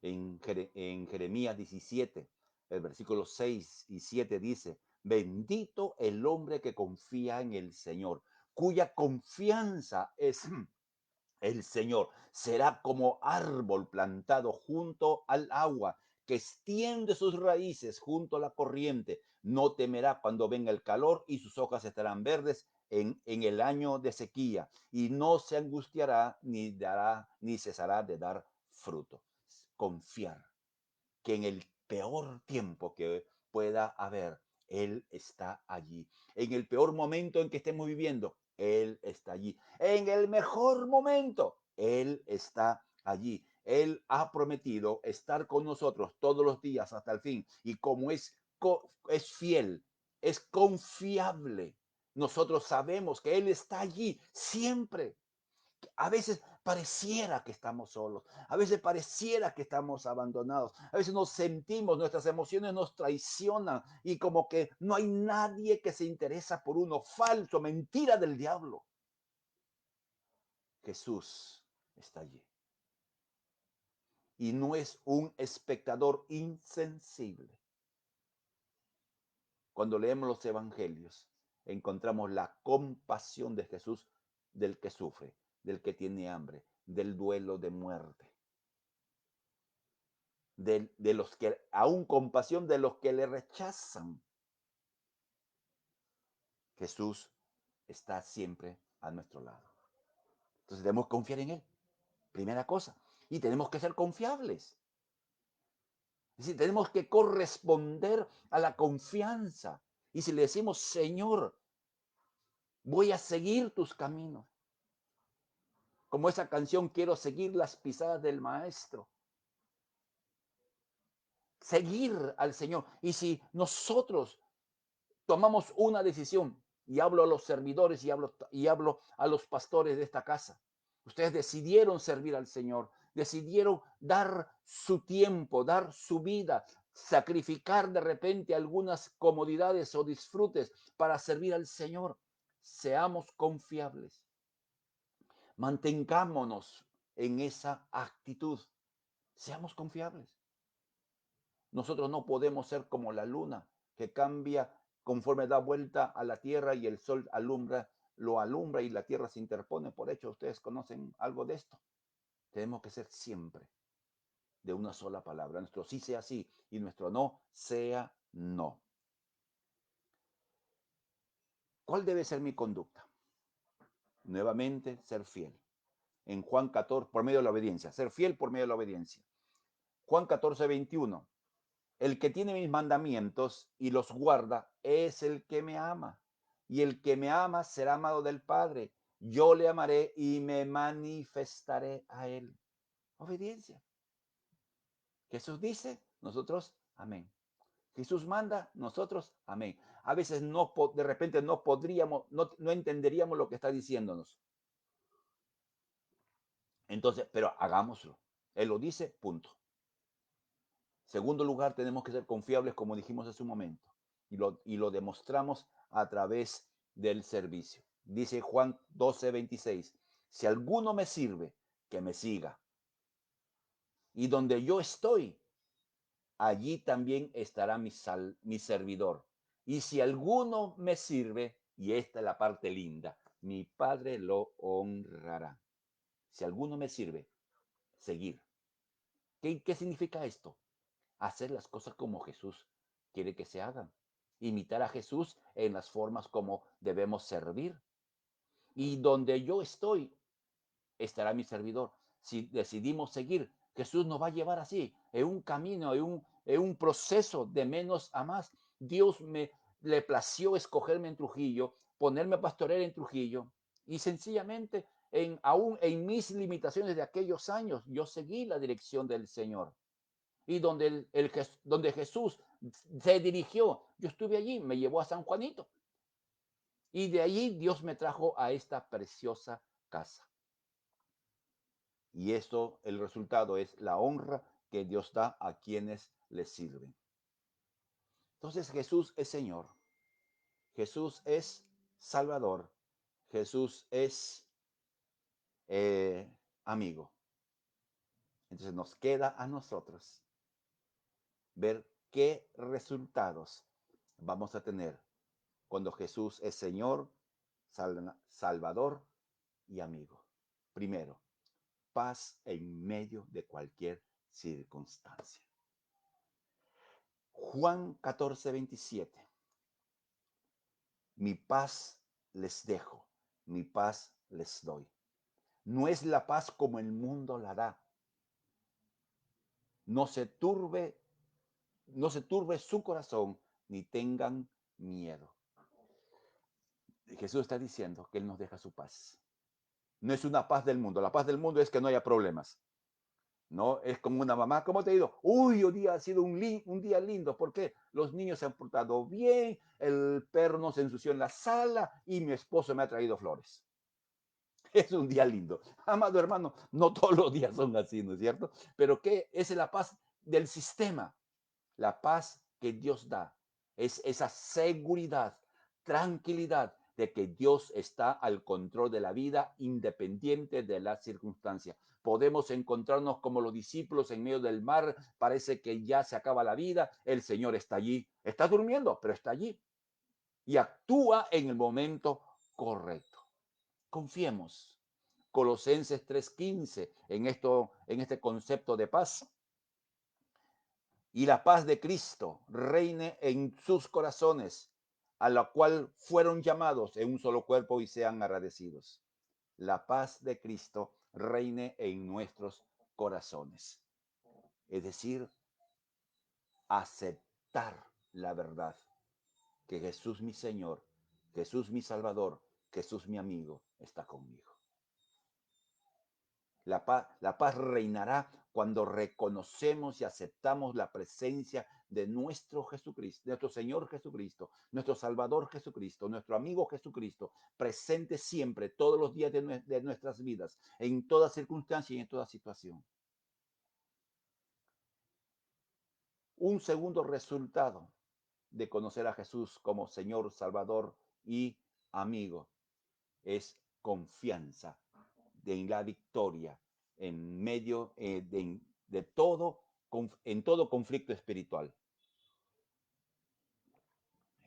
En Jeremías 17, el versículo 6 y 7 dice, bendito el hombre que confía en el Señor, cuya confianza es el Señor. Será como árbol plantado junto al agua, que extiende sus raíces junto a la corriente. No temerá cuando venga el calor y sus hojas estarán verdes en el año de sequía. Y no se angustiará ni cesará de dar fruto. Confiar que en el peor tiempo que pueda haber, Él está allí. En el peor momento en que estemos viviendo, Él está allí. En el mejor momento, Él está allí. Él ha prometido estar con nosotros todos los días hasta el fin. Y como es fiel, es confiable, nosotros sabemos que Él está allí siempre. A veces pareciera que estamos solos, a veces pareciera que estamos abandonados, a veces nos sentimos, nuestras emociones nos traicionan y como que no hay nadie que se interesa por uno. Falso, mentira del diablo. Jesús está allí y no es un espectador insensible. Cuando leemos los evangelios, encontramos la compasión de Jesús del que sufre, del que tiene hambre, del duelo de muerte. De los que, aún compasión de los que le rechazan. Jesús está siempre a nuestro lado. Entonces debemos confiar en Él, primera cosa. Y tenemos que ser confiables. Es decir, tenemos que corresponder a la confianza. Y si le decimos, Señor, voy a seguir tus caminos. Como esa canción, quiero seguir las pisadas del Maestro. Seguir al Señor. Y si nosotros tomamos una decisión, y hablo a los servidores y hablo a los pastores de esta casa. Ustedes decidieron servir al Señor, decidieron dar su tiempo, dar su vida, sacrificar de repente algunas comodidades o disfrutes para servir al Señor. Seamos confiables. Mantengámonos en esa actitud. Seamos confiables. Nosotros no podemos ser como la luna, que cambia conforme da vuelta a la tierra y el sol lo alumbra y la tierra se interpone. Por hecho, ustedes conocen algo de esto. Tenemos que ser siempre de una sola palabra. Nuestro sí sea sí y nuestro no sea no. ¿Cuál debe ser mi conducta? Nuevamente, ser fiel. En Juan 14, por medio de la obediencia. Ser fiel por medio de la obediencia. Juan 14, 21. El que tiene mis mandamientos y los guarda es el que me ama. Y el que me ama será amado del Padre. Yo le amaré y me manifestaré a él. Obediencia. Jesús dice, nosotros, amén. Jesús manda, nosotros, amén. A veces de repente no podríamos, no entenderíamos lo que está diciéndonos. Entonces, pero hagámoslo. Él lo dice, punto. Segundo lugar, tenemos que ser confiables, como dijimos hace un momento, y lo demostramos a través del servicio. Dice Juan 12:26, si alguno me sirve, que me siga. Y donde yo estoy, allí también estará mi servidor. Y si alguno me sirve, y esta es la parte linda, mi Padre lo honrará. Si alguno me sirve, seguir. ¿Qué significa esto? Hacer las cosas como Jesús quiere que se hagan. Imitar a Jesús en las formas como debemos servir. Y donde yo estoy, estará mi servidor. Si decidimos seguir, Jesús nos va a llevar así, en un camino, en un proceso de menos a más. Dios le plació escogerme en Trujillo, ponerme a pastorear en Trujillo, y sencillamente, aún en mis limitaciones de aquellos años, yo seguí la dirección del Señor. Y donde Jesús se dirigió, yo estuve allí, me llevó a San Juanito. Y de allí Dios me trajo a esta preciosa casa. Y esto, el resultado es la honra que Dios da a quienes le sirven. Entonces Jesús es Señor, Jesús es Salvador, Jesús es amigo. Entonces nos queda a nosotros ver qué resultados vamos a tener cuando Jesús es Señor, Salvador y amigo. Primero, paz en medio de cualquier circunstancia. Juan 14:27. Mi paz les dejo, mi paz les doy. No es la paz como el mundo la da. No se turbe, no se turbe su corazón, ni tengan miedo. Jesús está diciendo que Él nos deja su paz. No es una paz del mundo. La paz del mundo es que no haya problemas. No es como una mamá. ¿Cómo te ha ido? Uy, hoy día ha sido un día lindo. ¿Por qué? Los niños se han portado bien, el perro no se ensució en la sala y mi esposo me ha traído flores. Es un día lindo. Amado hermano, no todos los días son así, ¿no es cierto? Pero ¿qué es la paz del sistema? La paz que Dios da es esa seguridad, tranquilidad de que Dios está al control de la vida independiente de las circunstancias. Podemos encontrarnos como los discípulos en medio del mar, parece que ya se acaba la vida, el Señor está allí, está durmiendo, pero está allí y actúa en el momento correcto. Confiemos. Colosenses 3:15 en este concepto de paz. Y la paz de Cristo reine en sus corazones, a la cual fueron llamados en un solo cuerpo y sean agradecidos. La paz de Cristo reine en nuestros corazones. Es decir, aceptar la verdad, que Jesús mi Señor, Jesús mi Salvador, Jesús mi amigo, está conmigo. La paz reinará cuando reconocemos y aceptamos la presencia de nuestro Jesucristo, nuestro Señor Jesucristo, nuestro Salvador Jesucristo, nuestro amigo Jesucristo, presente siempre, todos los días de nuestras vidas, en toda circunstancia y en toda situación. Un segundo resultado de conocer a Jesús como Señor, Salvador y amigo es confianza en la victoria en medio de todo, en todo conflicto espiritual.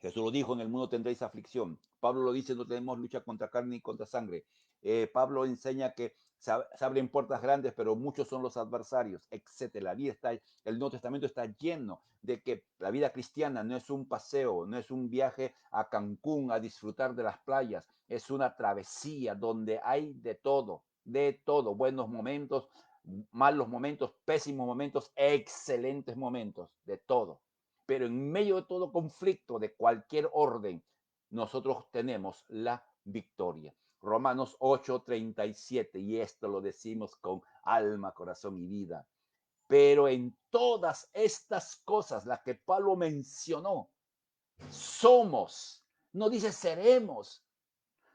Jesús lo dijo, en el mundo tendréis aflicción. Pablo lo dice, no tenemos lucha contra carne ni contra sangre. Pablo enseña que se abren puertas grandes, pero muchos son los adversarios, etc. La vida está, el Nuevo Testamento está lleno de que la vida cristiana no es un paseo, no es un viaje a Cancún a disfrutar de las playas, es una travesía donde hay de todo, buenos momentos, malos momentos, pésimos momentos, excelentes momentos, de todo. Pero en medio de todo conflicto de cualquier orden, nosotros tenemos la victoria. Romanos 8:37, y esto lo decimos con alma, corazón y vida. Pero en todas estas cosas, las que Pablo mencionó, somos, no dice seremos,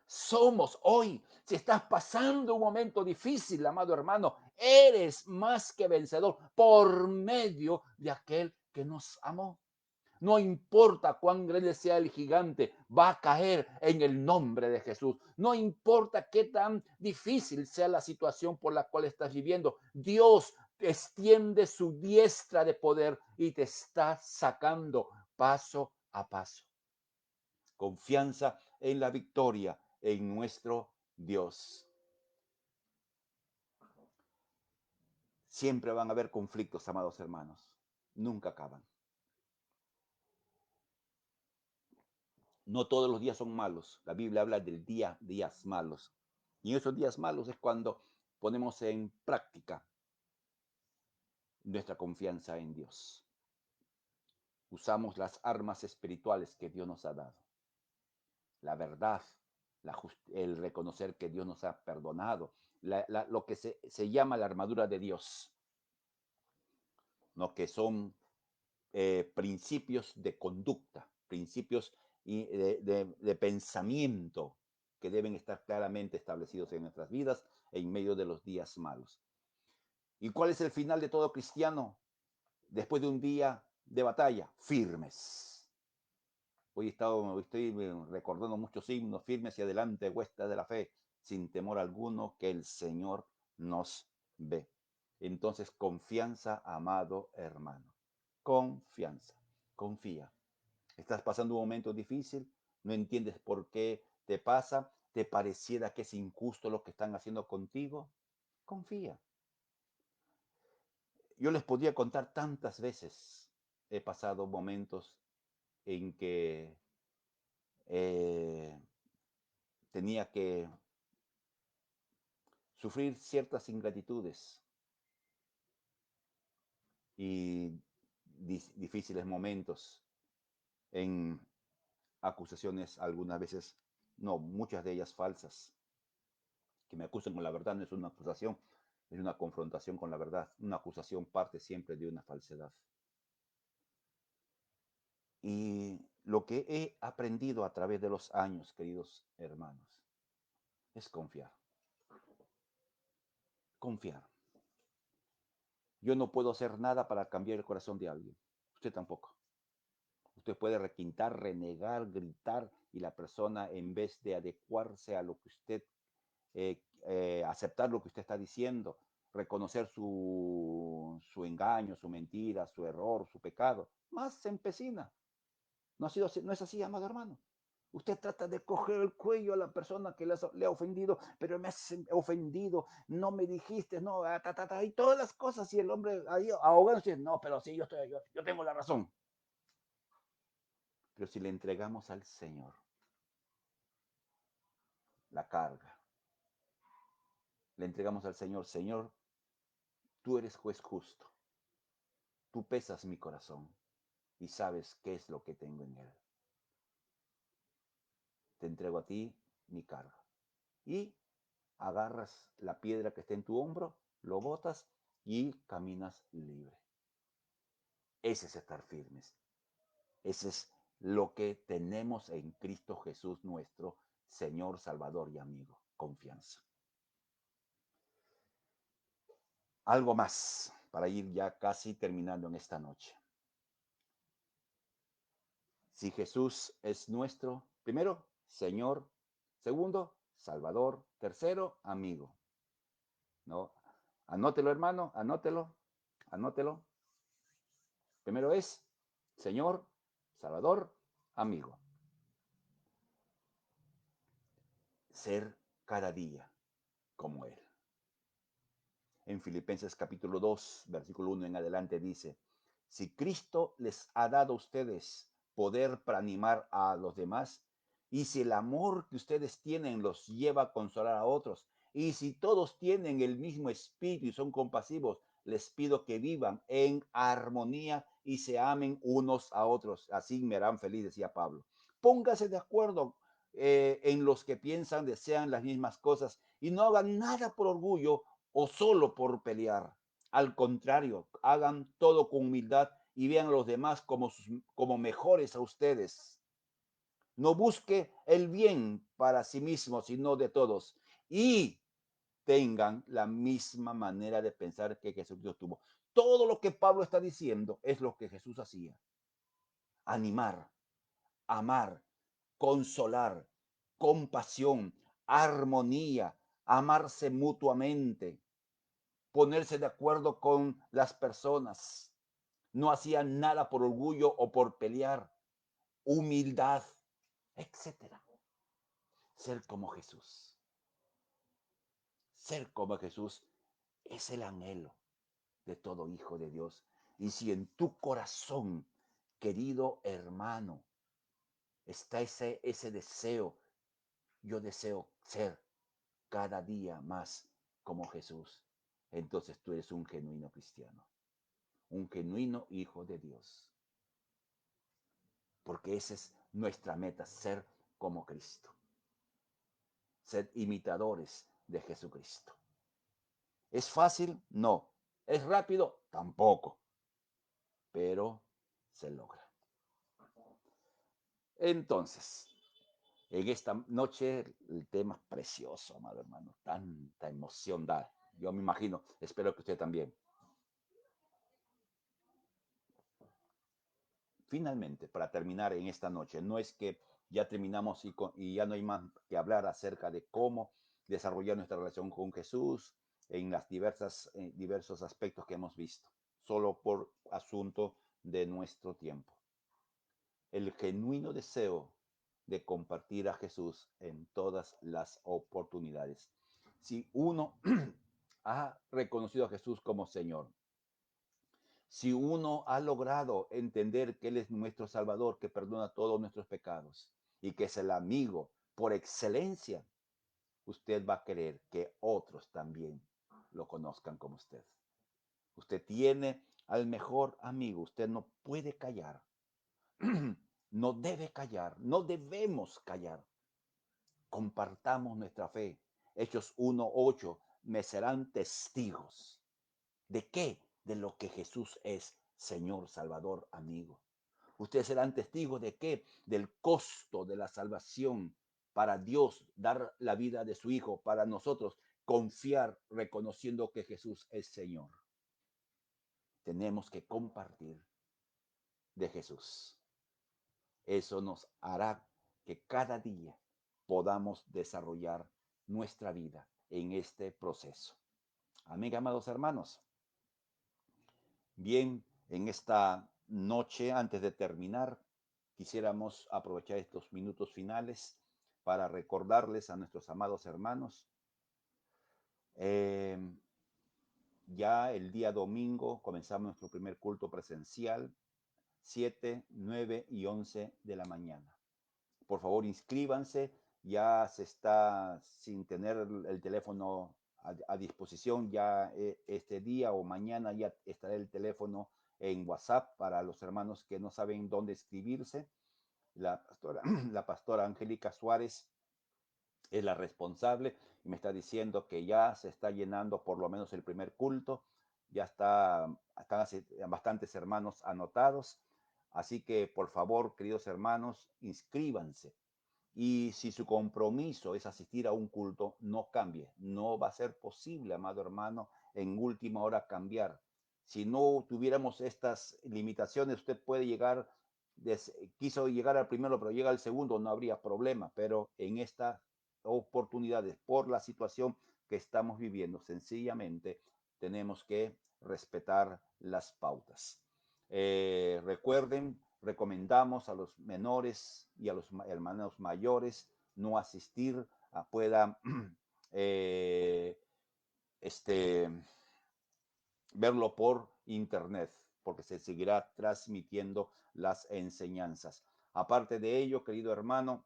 somos hoy. Si estás pasando un momento difícil, amado hermano, eres más que vencedor por medio de aquel que nos amó. No importa cuán grande sea el gigante, va a caer en el nombre de Jesús. No importa qué tan difícil sea la situación por la cual estás viviendo. Dios extiende su diestra de poder y te está sacando paso a paso. Confianza en la victoria en nuestro Dios. Siempre van a haber conflictos, amados hermanos. Nunca acaban. No todos los días son malos. La Biblia habla del días malos. Y en esos días malos es cuando ponemos en práctica nuestra confianza en Dios. Usamos las armas espirituales que Dios nos ha dado. La verdad, el reconocer que Dios nos ha perdonado, lo que se llama la armadura de Dios, ¿no? Que son principios de conducta, principios de pensamiento que deben estar claramente establecidos en nuestras vidas en medio de los días malos. ¿Y cuál es el final de todo cristiano después de un día de batalla? Firmes. Hoy estoy recordando muchos himnos: firmes y adelante, huestes de la fe, sin temor alguno, que el Señor nos ve. Entonces, confianza, amado hermano. Confianza. Confía. Estás pasando un momento difícil, no entiendes por qué te pasa, te pareciera que es injusto lo que están haciendo contigo. Confía. Yo les podría contar tantas veces. He pasado momentos en que eh, tenía que sufrir ciertas ingratitudes y difíciles momentos en acusaciones, algunas veces, no, muchas de ellas falsas. Que me acusen con la verdad no es una acusación, es una confrontación con la verdad. Una acusación parte siempre de una falsedad. Y lo que he aprendido a través de los años, queridos hermanos, es confiar. Confiar. Yo no puedo hacer nada para cambiar el corazón de alguien. Usted tampoco. Usted puede requintar, renegar, gritar, y la persona, en vez de adecuarse a lo que usted, aceptar lo que usted está diciendo, reconocer su engaño, su mentira, su error, su pecado, más se empecina. No es así, amado hermano. Usted trata de coger el cuello a la persona que le ha ofendido, pero me has ofendido, no me dijiste, no, y todas las cosas, y el hombre ahí ahogándose, no, pero sí, yo tengo la razón. Pero si le entregamos al Señor la carga, le entregamos al Señor: Señor, tú eres juez justo, tú pesas mi corazón y sabes qué es lo que tengo en él. Te entrego a ti mi carga. Y agarras la piedra que está en tu hombro, lo botas y caminas libre. Ese es estar firmes. Ese es lo que tenemos en Cristo Jesús, nuestro Señor, Salvador y amigo. Confianza. Algo más para ir ya casi terminando en esta noche. Si Jesús es nuestro, primero, Señor; segundo, Salvador; tercero, amigo. ¿No? Anótelo, hermano, anótelo, anótelo. Primero es Señor, Salvador, amigo. Ser cada día como Él. En Filipenses capítulo 2, versículo 1 en adelante dice: si Cristo les ha dado a ustedes poder para animar a los demás, y si el amor que ustedes tienen los lleva a consolar a otros, y si todos tienen el mismo espíritu y son compasivos, les pido que vivan en armonía y se amen unos a otros. Así me harán feliz, decía Pablo. Póngase de acuerdo en los que piensan, desean las mismas cosas, y no hagan nada por orgullo o solo por pelear. Al contrario, hagan todo con humildad y vean a los demás como mejores a ustedes. No busque el bien para sí mismo, sino de todos. Y tengan la misma manera de pensar que Jesucristo tuvo. Todo lo que Pablo está diciendo es lo que Jesús hacía: animar, amar, consolar, compasión, armonía, amarse mutuamente. ponerse de acuerdo con las personas. No hacían nada por orgullo o por pelear. Humildad, etcétera. Ser como Jesús. Ser como Jesús es el anhelo de todo hijo de Dios. Y si en tu corazón, querido hermano, está ese deseo, yo deseo ser cada día más como Jesús, entonces tú eres un genuino cristiano, un genuino hijo de Dios. Porque esa es nuestra meta, ser como Cristo, ser imitadores de Jesucristo. ¿Es fácil? No. ¿Es rápido? Tampoco. Pero se logra. Entonces, en esta noche el tema es precioso, amado hermano. Tanta emoción da. Yo me imagino, espero que usted también. Finalmente, para terminar en esta noche, no es que ya terminamos y ya no hay más que hablar acerca de cómo desarrollar nuestra relación con Jesús en las diversos aspectos que hemos visto, solo por asunto de nuestro tiempo. El genuino deseo de compartir a Jesús en todas las oportunidades. Si uno ha reconocido a Jesús como Señor, si uno ha logrado entender que Él es nuestro Salvador, que perdona todos nuestros pecados y que es el amigo por excelencia, usted va a querer que otros también lo conozcan como usted. Usted tiene al mejor amigo, usted no puede callar, no debe callar, no debemos callar. Compartamos nuestra fe. Hechos 1:8, me serán testigos. ¿De qué? De lo que Jesús es, Señor, Salvador, amigo. Ustedes serán testigos de qué? Del costo de la salvación para Dios, dar la vida de su Hijo, para nosotros confiar reconociendo que Jesús es Señor. Tenemos que compartir de Jesús. Eso nos hará que cada día podamos desarrollar nuestra vida en este proceso. Amén, amados hermanos. Bien, en esta noche, antes de terminar, quisiéramos aprovechar estos minutos finales para recordarles a nuestros amados hermanos, eh, ya el día domingo comenzamos nuestro primer culto presencial, 7, 9 y 11 de la mañana. Por favor, inscríbanse. Ya se está sin tener el teléfono a disposición. Ya este día o mañana ya estará el teléfono en WhatsApp para los hermanos que no saben dónde escribirse. La pastora, la pastora Angélica Suárez es la responsable y me está diciendo que ya se está llenando por lo menos el primer culto. Ya están bastantes hermanos anotados. Así que, por favor, queridos hermanos, inscríbanse. Y si su compromiso es asistir a un culto, no cambie. No va a ser posible, amado hermano, en última hora cambiar. Si no tuviéramos estas limitaciones, usted puede llegar, quiso llegar al primero, pero llega al segundo, no habría problema. Pero en estas oportunidades, por la situación que estamos viviendo, sencillamente tenemos que respetar las pautas. Recuerden, recomendamos a los menores y a los hermanos mayores no asistir, puedan eh, este, verlo por internet, porque se seguirá transmitiendo las enseñanzas. Aparte de ello, querido hermano,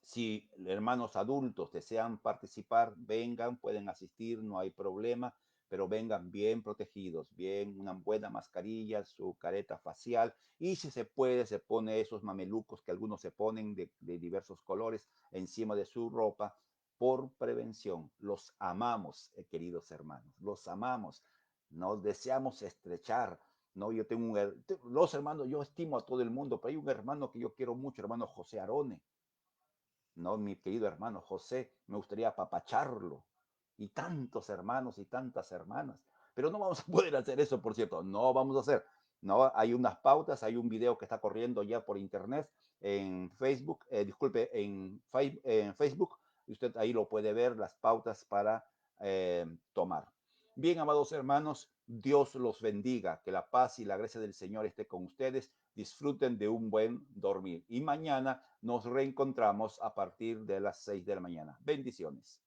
si hermanos adultos desean participar, vengan, pueden asistir, no hay problema, pero vengan bien protegidos, bien una buena mascarilla, su careta facial y si se puede, se pone esos mamelucos que algunos se ponen de diversos colores encima de su ropa por prevención. Los amamos, queridos hermanos, los amamos, nos deseamos estrechar. No, yo tengo los hermanos, yo estimo a todo el mundo, pero hay un hermano que yo quiero mucho, hermano José Arone. No, mi querido hermano José, me gustaría apapacharlo. Y tantos hermanos y tantas hermanas. Pero no vamos a poder hacer eso, por cierto. No vamos a hacer. No, hay unas pautas, hay un video que está corriendo ya por internet en Facebook, disculpe, en Facebook. Y usted ahí lo puede ver, las pautas para tomar. Bien, amados hermanos, Dios los bendiga, que la paz y la gracia del Señor esté con ustedes, disfruten de un buen dormir y mañana nos reencontramos a partir de las 6 de la mañana. Bendiciones.